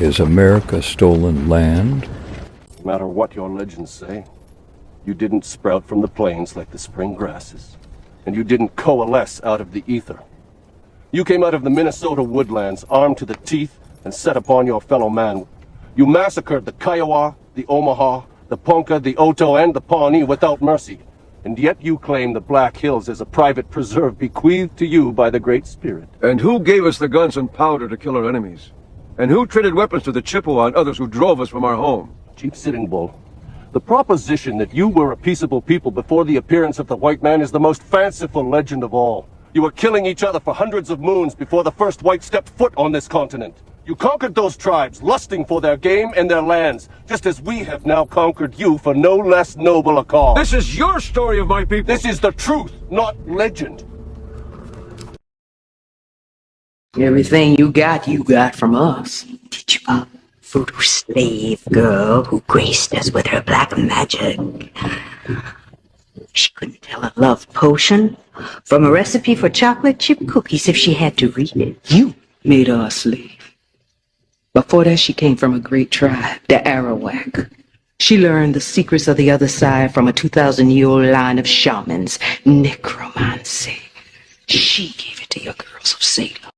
Is America stolen land? No matter what your legends say, you didn't sprout from the plains like the spring grasses, and you didn't coalesce out of the ether. You came out of the Minnesota woodlands, armed to the teeth, and set upon your fellow man. You massacred the Kiowa, the Omaha, the Ponca, the Oto, and the Pawnee without mercy. And yet you claim the Black Hills as a private preserve bequeathed to you by the Great Spirit. And who gave us the guns and powder to kill our enemies? And who traded weapons to the Chippewa and others who drove us from our home? Chief Sitting Bull, the proposition that you were a peaceable people before the appearance of the white man is the most fanciful legend of all. You were killing each other for hundreds of moons before the first white stepped foot on this continent. You conquered those tribes, lusting for their game and their lands, just as we have now conquered you for no less noble a cause. This is your story of my people. This is the truth, not legend. Everything you got from us. Did you a voodoo slave girl who graced us with her black magic? She couldn't tell a love potion from a recipe for chocolate chip cookies if she had to read it. You made her a slave. Before that, she came from a great tribe, the Arawak. She learned the secrets of the other side from a 2,000-year-old line of shamans, necromancy. She gave it to your girls of Salem.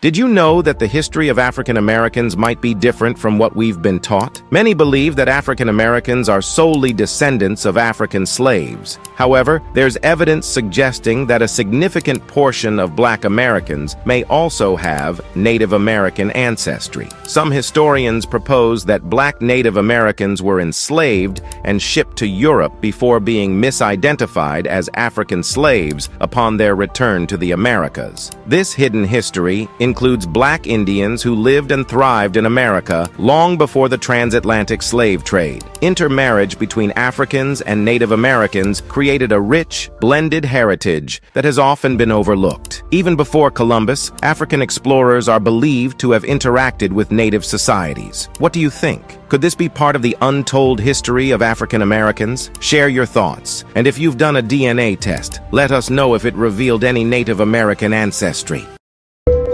Did you know that the history of African Americans might be different from what we've been taught? Many believe that African Americans are solely descendants of African slaves. However, there's evidence suggesting that a significant portion of Black Americans may also have Native American ancestry. Some historians propose that Black Native Americans were enslaved and shipped to Europe before being misidentified as African slaves upon their return to the Americas. This hidden history includes Black Indians who lived and thrived in America long before the transatlantic slave trade. Intermarriage between Africans and Native Americans created a rich, blended heritage that has often been overlooked. Even before Columbus, African explorers are believed to have interacted with native societies. What do you think? Could this be part of the untold history of African Americans? Share your thoughts. And if you've done a DNA test, let us know if it revealed any Native American ancestry.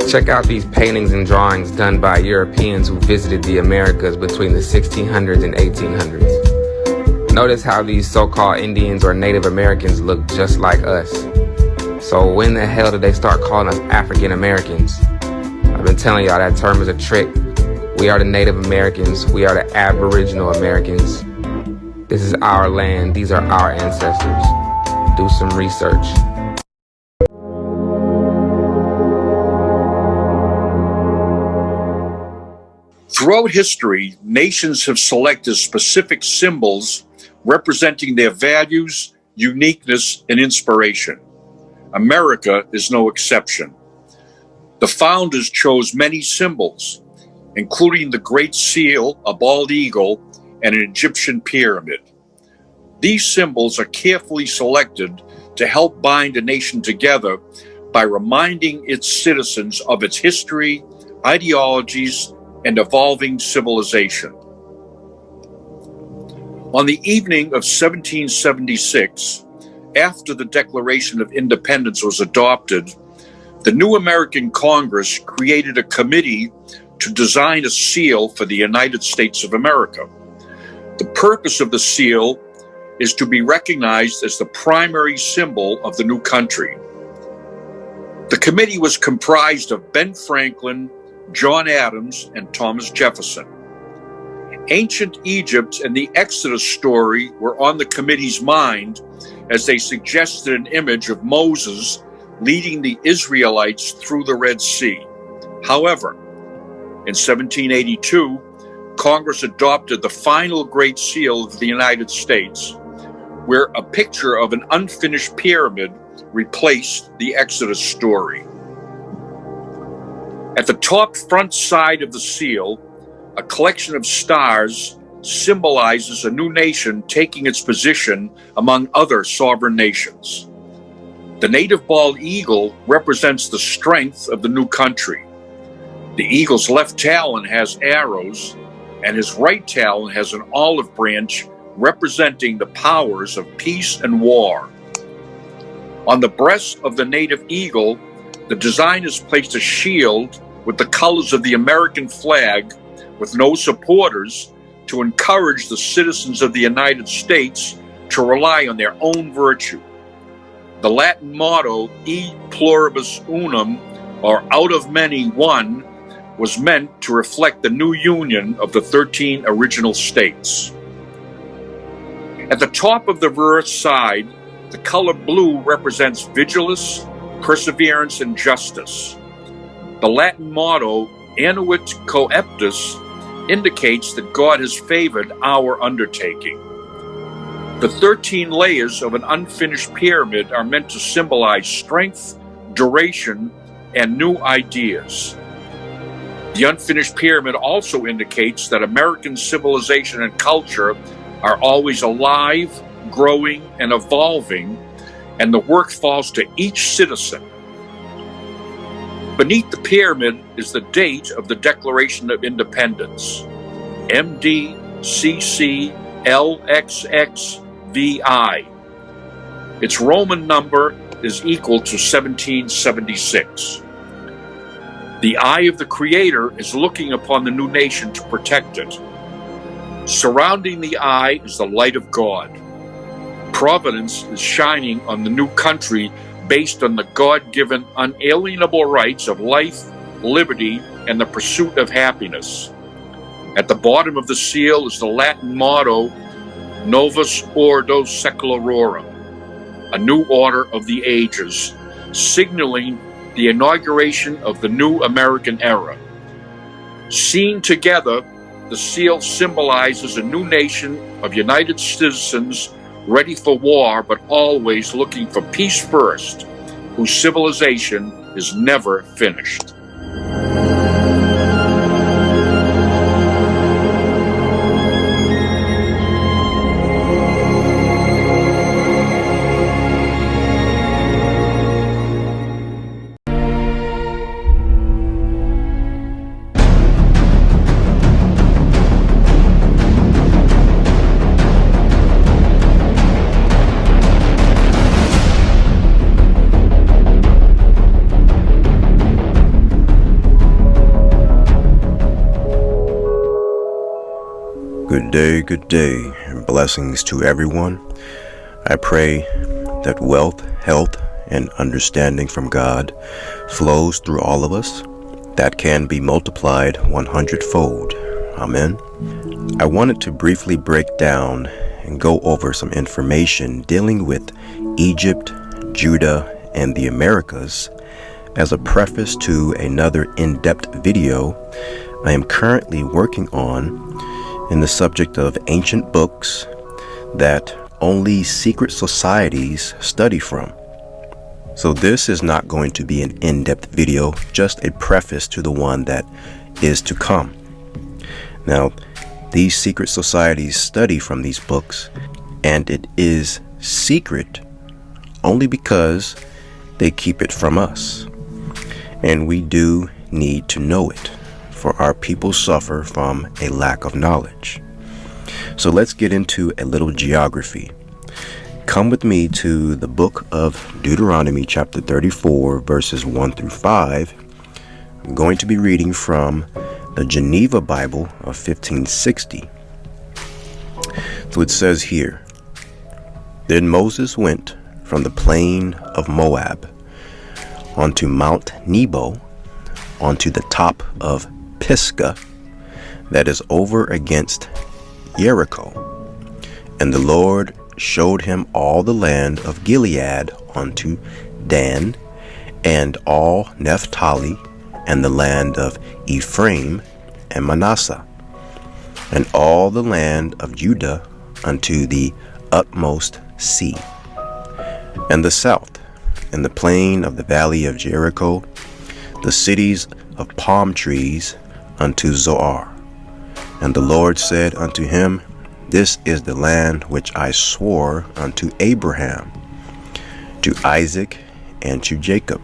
Check out these paintings and drawings done by Europeans who visited the Americas between the 1600s and 1800s. Notice how these so-called Indians or Native Americans look just like us. So when the hell did they start calling us African Americans? I've been telling y'all that term is a trick. We are the Native Americans. We are the Aboriginal Americans. This is our land. These are our ancestors. Do some research. Throughout history, nations have selected specific symbols representing their values, uniqueness, and inspiration. America is no exception. The founders chose many symbols, including the Great Seal, a bald eagle, and an Egyptian pyramid. These symbols are carefully selected to help bind a nation together by reminding its citizens of its history, ideologies, and evolving civilization. On the evening of 1776, after the Declaration of Independence was adopted, the new American Congress created a committee to design a seal for the United States of America. The purpose of the seal is to be recognized as the primary symbol of the new country. The committee was comprised of Ben Franklin, John Adams, and Thomas Jefferson. Ancient Egypt and the Exodus story were on the committee's mind as they suggested an image of Moses leading the Israelites through the Red Sea. However, in 1782, Congress adopted the final Great Seal of the United States, where a picture of an unfinished pyramid replaced the Exodus story. At the top front side of the seal, a collection of stars symbolizes a new nation taking its position among other sovereign nations. The native bald eagle represents the strength of the new country. The eagle's left talon has arrows, and his right talon has an olive branch representing the powers of peace and war. On the breast of the native eagle, the designers placed a shield with the colors of the American flag with no supporters to encourage the citizens of the United States to rely on their own virtue. The Latin motto, E pluribus unum, or out of many, one, was meant to reflect the new union of the 13 original states. At the top of the reverse side, the color blue represents vigilance, perseverance, and justice. The Latin motto, Annuit Coeptus, indicates that God has favored our undertaking. The 13 layers of an unfinished pyramid are meant to symbolize strength, duration, and new ideas. The unfinished pyramid also indicates that American civilization and culture are always alive, growing, and evolving, and the work falls to each citizen. Beneath the pyramid is the date of the Declaration of Independence, MDCCLXXVI. Its Roman number is equal to 1776. The eye of the Creator is looking upon the new nation to protect it. Surrounding the eye is the light of God. Providence is shining on the new country based on the God-given unalienable rights of life, liberty, and the pursuit of happiness. At the bottom of the seal is the Latin motto, Novus Ordo Secularorum, a new order of the ages, signaling the inauguration of the new American era. Seen together, the seal symbolizes a new nation of united citizens ready for war, but always looking for peace first, whose civilization is never finished. Good day, and blessings to everyone. I pray that wealth, health, and understanding from God flows through all of us, that can be multiplied 100-fold. Amen. I wanted to briefly break down and go over some information dealing with Egypt, Judah, and the Americas as a preface to another in-depth video I am currently working on in the subject of ancient books that only secret societies study from. So this is not going to be an in-depth video, just a preface to the one that is to come. Now, these secret societies study from these books, and it is secret only because they keep it from us. And we do need to know it, for our people suffer from a lack of knowledge. So let's get into a little geography. Come with me to the book of Deuteronomy chapter 34 verses 1 through 5. I'm going to be reading from the Geneva Bible of 1560. So it says here, Then Moses went from the plain of Moab onto Mount Nebo, onto the top of Pisgah, that is over against Jericho. And the Lord showed him all the land of Gilead unto Dan, and all Naphtali, and the land of Ephraim and Manasseh, and all the land of Judah unto the utmost sea, and the south, and the plain of the valley of Jericho, the cities of palm trees, unto Zoar. And the Lord said unto him, This is the land which I swore unto Abraham, to Isaac, and to Jacob,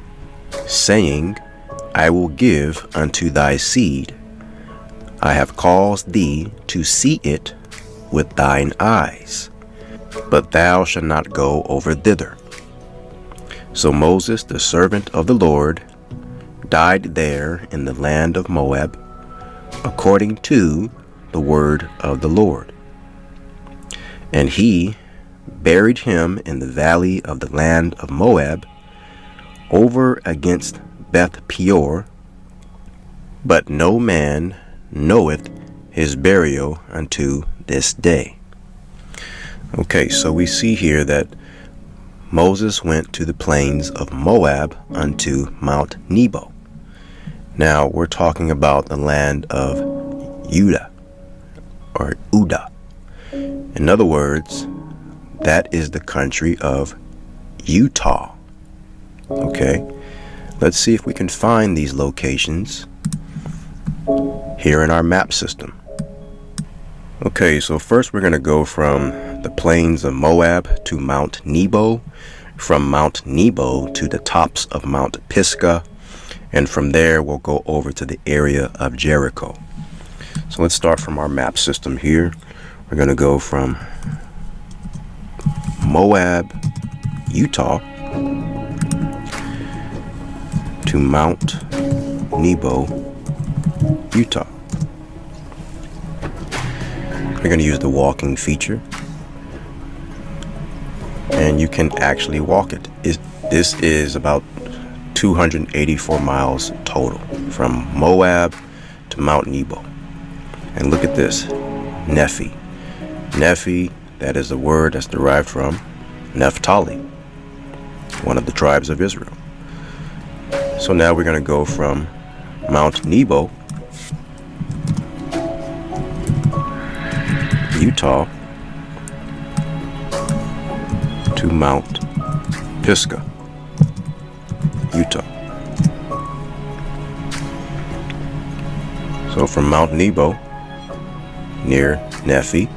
saying, I will give unto thy seed. I have caused thee to see it with thine eyes, but thou shalt not go over thither. So Moses, the servant of the Lord, died there in the land of Moab, according to the word of the Lord. And he buried him in the valley of the land of Moab, over against Beth Peor, but no man knoweth his burial unto this day. Okay, so we see here that Moses went to the plains of Moab unto Mount Nebo. Now we're talking about the land of Judah, or Uda. In other words, that is the country of Utah. Okay, let's see if we can find these locations here in our map system. Okay, so first we're going to go from the plains of Moab to Mount Nebo, from Mount Nebo to the tops of Mount Pisgah, and from there we'll go over to the area of Jericho. So let's start from our map system here. We're going to go from Moab, Utah, to Mount Nebo, Utah. We're going to use the walking feature, and you can actually walk it. This is about 284 miles total from Moab to Mount Nebo. And look at this, Nephi. Nephi, that is a word that's derived from Naphtali, one of the tribes of Israel. So now we're going to go from Mount Nebo, Utah, to Mount Pisgah, Utah. So from Mount Nebo, near Nephi,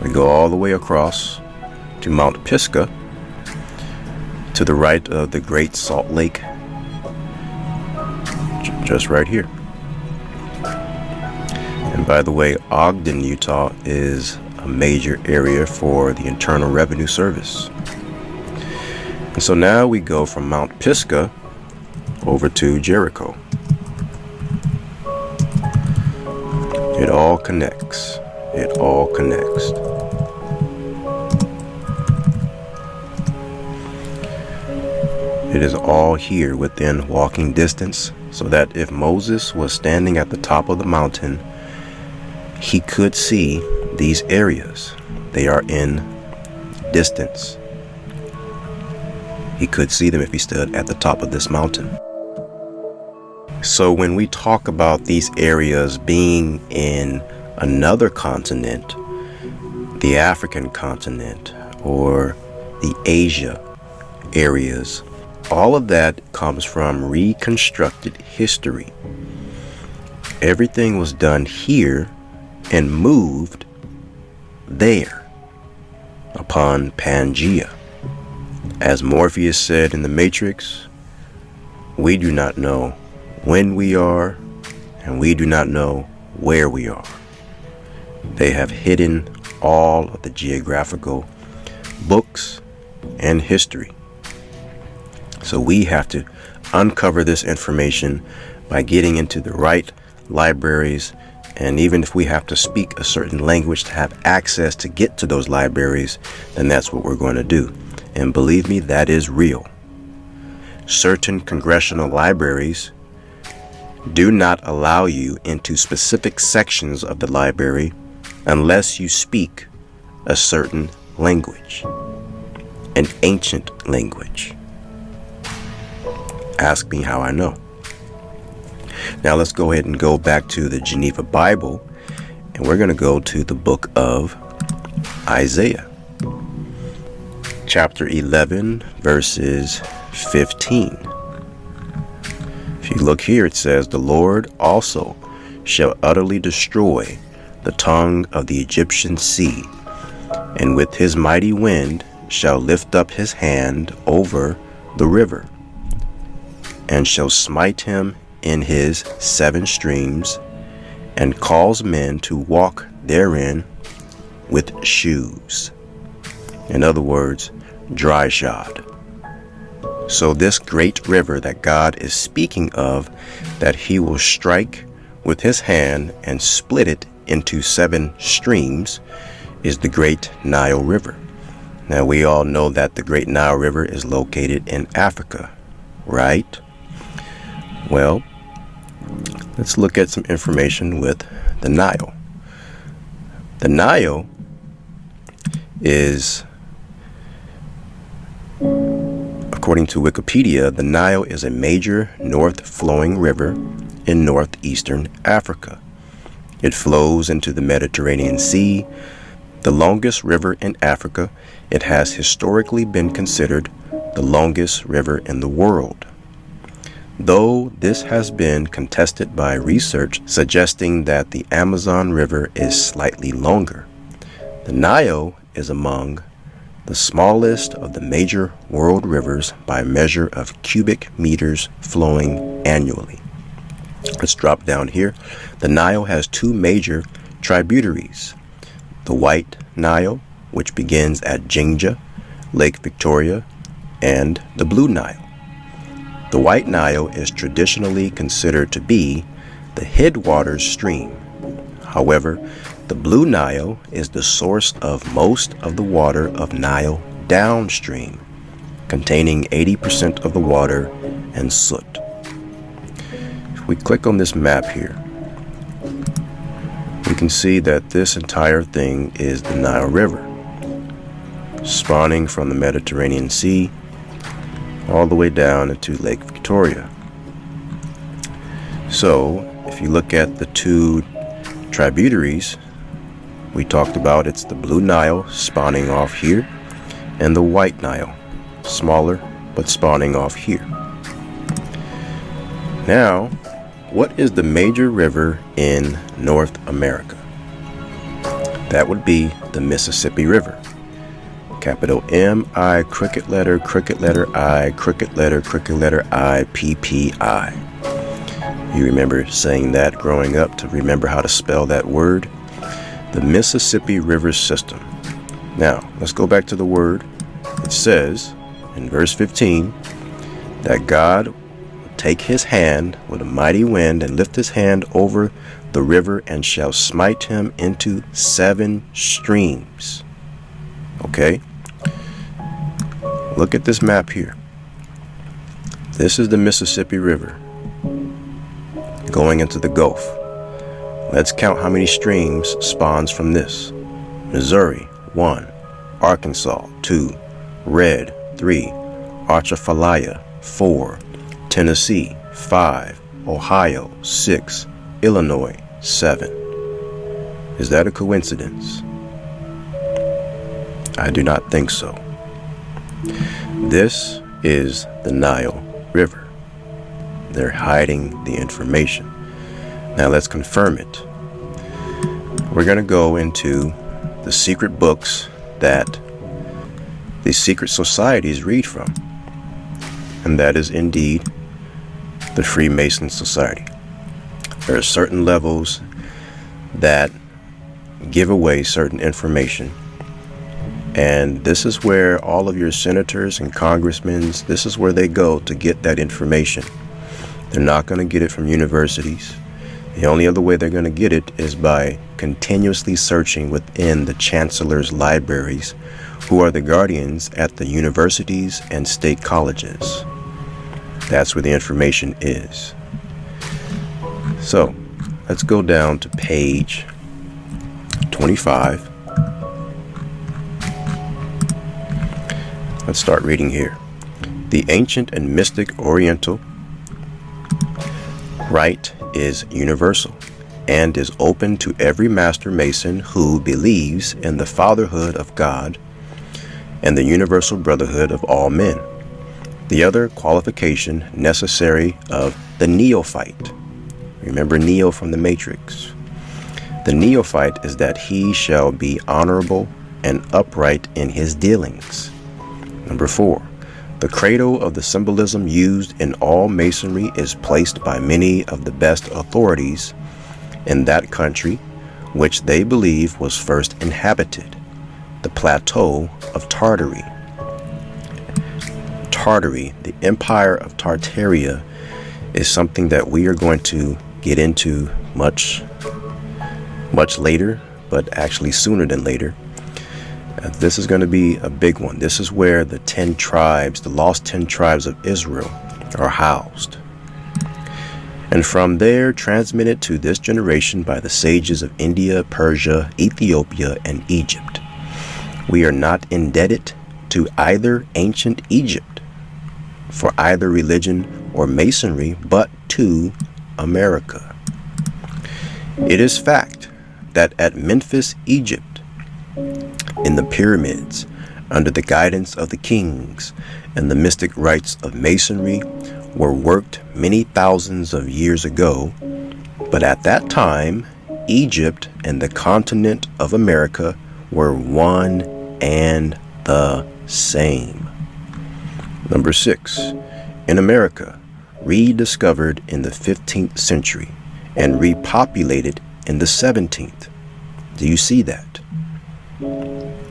we go all the way across to Mount Pisgah, to the right of the Great Salt Lake, just right here. And by the way, Ogden, Utah is a major area for the Internal Revenue Service. And so now we go from Mount Pisgah over to Jericho. It all connects. It all connects. It is all here within walking distance, so that if Moses was standing at the top of the mountain, he could see these areas. They are in distance. He could see them if he stood at the top of this mountain. So when we talk about these areas being in another continent, the African continent or the Asia areas, all of that comes from reconstructed history. Everything was done here and moved there upon Pangea. As Morpheus said in The Matrix, we do not know when we are, and we do not know where we are. They have hidden all of the geographical books and history. So we have to uncover this information by getting into the right libraries, and even if we have to speak a certain language to have access to get to those libraries, then that's what we're going to do. And believe me, that is real. Certain congressional libraries do not allow you into specific sections of the library unless you speak a certain language, an ancient language. Ask me how I know. Now let's go ahead and go back to the Geneva Bible, and we're going to go to the book of Isaiah, chapter 11, verses 15. If you look here, it says, "The Lord also shall utterly destroy the tongue of the Egyptian sea, and with his mighty wind shall lift up his hand over the river, and shall smite him in his 7 streams, and cause men to walk therein with shoes. In other words, dry shod. So this great river that God is speaking of, that he will strike with his hand and split it into 7 streams, is the Great Nile River. Now we all know that the Great Nile River is located in Africa, right? Well, let's look at some information with the Nile. The Nile is, according to Wikipedia, the Nile is a major north-flowing river in northeastern Africa. It flows into the Mediterranean Sea, the longest river in Africa. It has historically been considered the longest river in the world, though this has been contested by research suggesting that the Amazon River is slightly longer. The Nile is among the smallest of the major world rivers by measure of cubic meters flowing annually. Let's drop down here. The Nile has 2 major tributaries. The White Nile, which begins at Jinja, Lake Victoria, and the Blue Nile. The White Nile is traditionally considered to be the headwaters stream. However, the Blue Nile is the source of most of the water of Nile downstream, containing 80% of the water and soot. If we click on this map here, we can see that this entire thing is the Nile River, spawning from the Mediterranean Sea all the way down into Lake Victoria. So, if you look at the 2 tributaries we talked about, it's the Blue Nile spawning off here, and the White Nile, smaller but spawning off here. Now, what is the major river in North America? That would be the Mississippi River. Capital M-I, cricket letter I, cricket letter I, P-P-I. You remember saying that growing up to remember how to spell that word? The Mississippi River system. Now, let's go back to the word. It says in verse 15 that God will take his hand with a mighty wind and lift his hand over the river and shall smite him into 7 streams. Okay? Look at this map here. This is the Mississippi River going into the Gulf. Let's count how many streams spawns from this. Missouri, 1. Arkansas, 2. Red, 3. Atchafalaya, 4. Tennessee, 5. Ohio, 6. Illinois, 7. Is that a coincidence? I do not think so. This is the Nile River. They're hiding the information. Now let's confirm it. We're going to go into the secret books that the secret societies read from. And that is indeed the Freemason Society. There are certain levels that give away certain information. And this is where all of your senators and congressmen, this is where they go to get that information. They're not going to get it from universities. The only other way they're going to get it is by continuously searching within the chancellor's libraries, who are the guardians at the universities and state colleges. That's where the information is. So, let's go down to page 25. Let's start reading here. The ancient and mystic Oriental rite is universal and is open to every master mason who believes in the fatherhood of God and the universal brotherhood of all men. The other qualification necessary of the neophyte. Remember Neo from the Matrix. The neophyte is that he shall be honorable and upright in his dealings. Number 4. The cradle of the symbolism used in all masonry is placed by many of the best authorities in that country which they believe was first inhabited, the plateau of Tartary. Tartary, the Empire of Tartaria, is something that we are going to get into much later, but actually sooner than later. This is going to be a big one. This is where the 10 tribes, the lost 10 tribes of Israel, are housed. And from there, transmitted to this generation by the sages of India, Persia, Ethiopia, and Egypt. We are not indebted to either ancient Egypt for either religion or masonry, but to America. It is fact that at Memphis, Egypt, in the pyramids, under the guidance of the kings and the mystic rites of masonry, were worked many thousands of years ago, but at that time, Egypt and the continent of America were one and the same. Number 6. In America, rediscovered in the 15th century and repopulated in the 17th. Do you see that?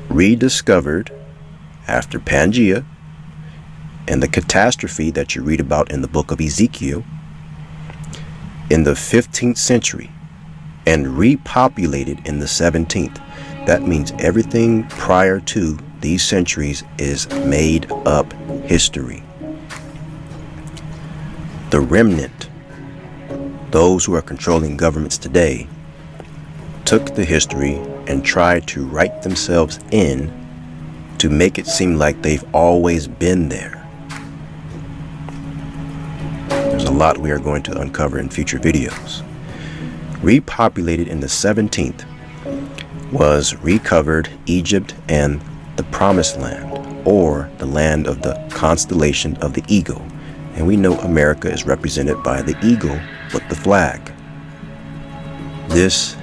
Rediscovered after Pangea and the catastrophe that you read about in the book of Ezekiel in the 15th century and repopulated in the 17th. That means everything prior to these centuries is made up history. The remnant, those who are controlling governments today, took the history and tried to write themselves in to make it seem like they've always been there. There's a lot we are going to uncover in future videos. Repopulated in the 17th was recovered Egypt and the Promised Land, or the land of the constellation of the eagle. And we know America is represented by the eagle with the flag. This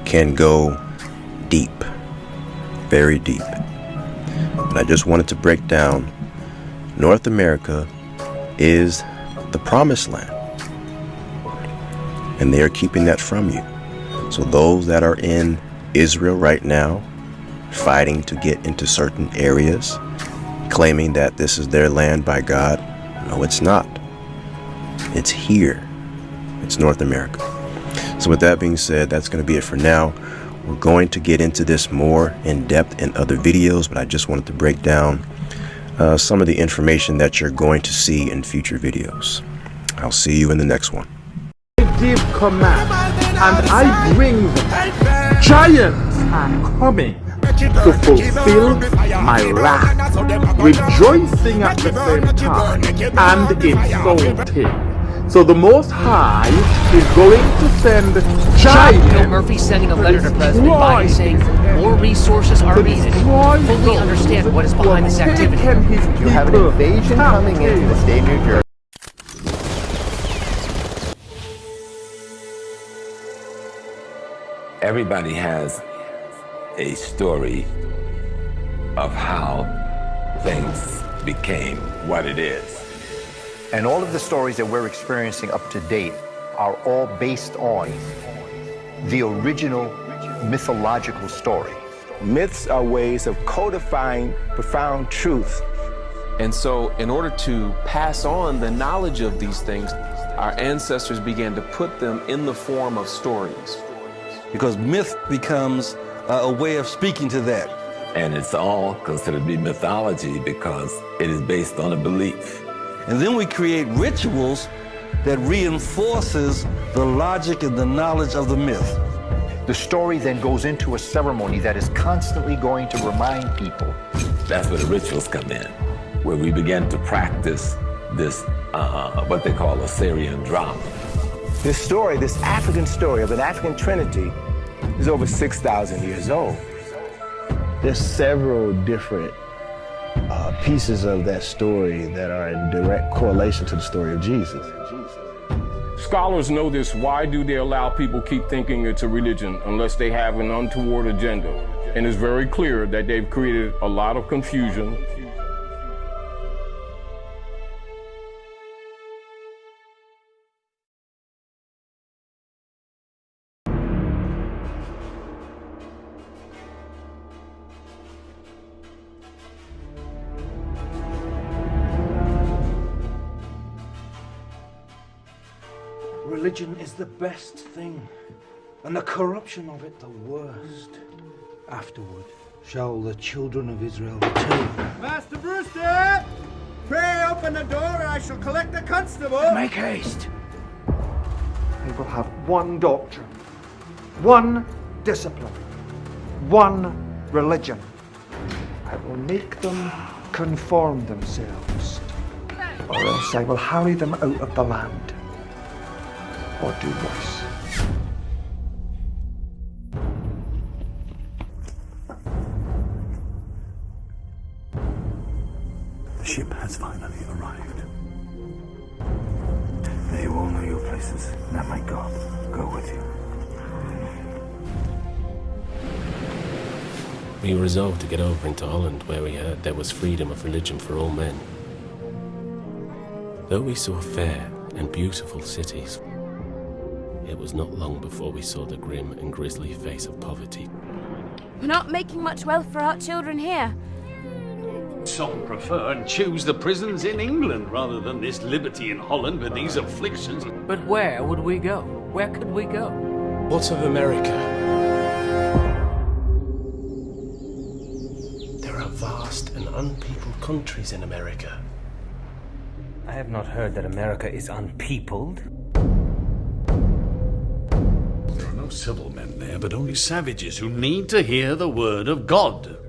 can go deep, very deep. But I just wanted to break down North America is the Promised Land, and they are keeping that from you. So those that are in Israel right now, fighting to get into certain areas, claiming that this is their land by God, no, it's not. It's here. It's North America. So with that being said, that's going to be it for now. We're going to get into this more in depth in other videos, but I just wanted to break down some of the information that you're going to see in future videos. I'll see you in the next one. I give command, and I bring them. Giants are coming to fulfill my wrath, rejoicing at the same time and insulting. So the Most High is going to send giants. Joe Murphy sending a letter to President Biden saying more resources are needed. Fully understand what is behind this activity. You have an invasion coming into the state of New Jersey. Everybody has a story of how things became what it is. And all of the stories that we're experiencing up to date are all based on the original mythological story. Myths are ways of codifying profound truth. And so in order to pass on the knowledge of these things, our ancestors began to put them in the form of stories. Because myth becomes a way of speaking to that. And it's all considered to be mythology because it is based on a belief. And then we create rituals that reinforces the logic and the knowledge of the myth. The story then goes into a ceremony that is constantly going to remind people. That's where the rituals come in, where we begin to practice this, what they call Assyrian drama. This story, this African story of an African trinity, is over 6,000 years old. There's several different pieces of that story that are in direct correlation to the story of Jesus. Scholars know this. Why do they allow people keep thinking it's a religion unless they have an untoward agenda? And it's very clear that they've created a lot of confusion. religion is the best thing, and the corruption of it the worst. Afterward shall the children of Israel return. Master Brewster! Pray open the door, or I shall collect the constable. Make haste. They will have one doctrine, one discipline, one religion. I will make them conform themselves, or else I will harry them out of the land, or do worse. The ship has finally arrived. May you all know your places, and that my God go with you. We resolved to get over into Holland, where we heard there was freedom of religion for all men. Though we saw fair and beautiful cities, it was not long before we saw the grim and grisly face of poverty. We're not making much wealth for our children here. Some prefer and choose the prisons in England rather than this liberty in Holland with these afflictions. But where would we go? Where could we go? What of America? There are vast and unpeopled countries in America. I have not heard that America is unpeopled. There are no civil men there, but only savages who need to hear the word of God.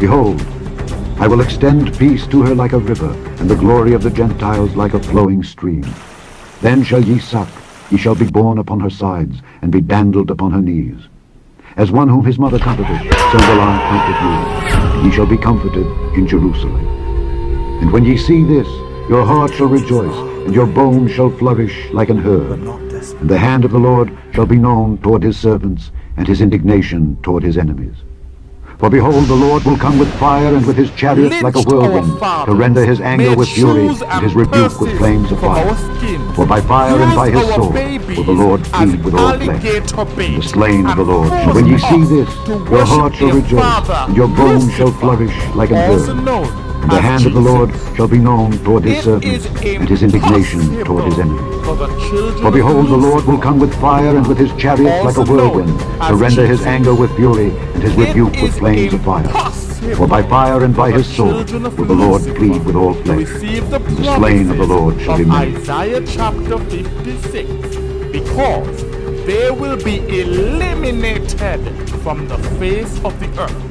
Behold, I will extend peace to her like a river, and the glory of the Gentiles like a flowing stream. Then shall ye suck, ye shall be borne upon her sides, and be dandled upon her knees. As one whom his mother comforted, so will I comfort you, and ye shall be comforted in Jerusalem. And when ye see this, your heart shall rejoice, and your bones shall flourish like an herb. And the hand of the Lord shall be known toward his servants, and his indignation toward his enemies. For behold, the Lord will come with fire and with his chariots like a whirlwind, to render his anger with fury and his rebuke with flames of fire. For by fire and by his sword will the Lord feed with all flesh, and the slain of the Lord. And when ye see this, your heart shall rejoice, and your bones shall flourish like an herb. And the hand of the Lord shall be known toward his servants, and his indignation toward his enemies. For behold, the Lord will come with fire and with his chariots like a whirlwind, to render his anger with fury and his rebuke with flames of fire. For by fire and by his sword will the Lord plead with all flesh, and the slain of the Lord shall be many. Isaiah chapter 56, because they will be eliminated from the face of the earth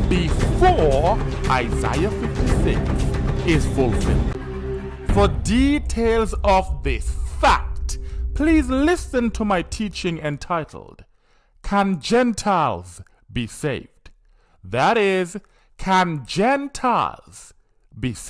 before Isaiah 56 is fulfilled. For details of this fact, please listen to my teaching entitled, Can Gentiles Be Saved? That is, can Gentiles be saved?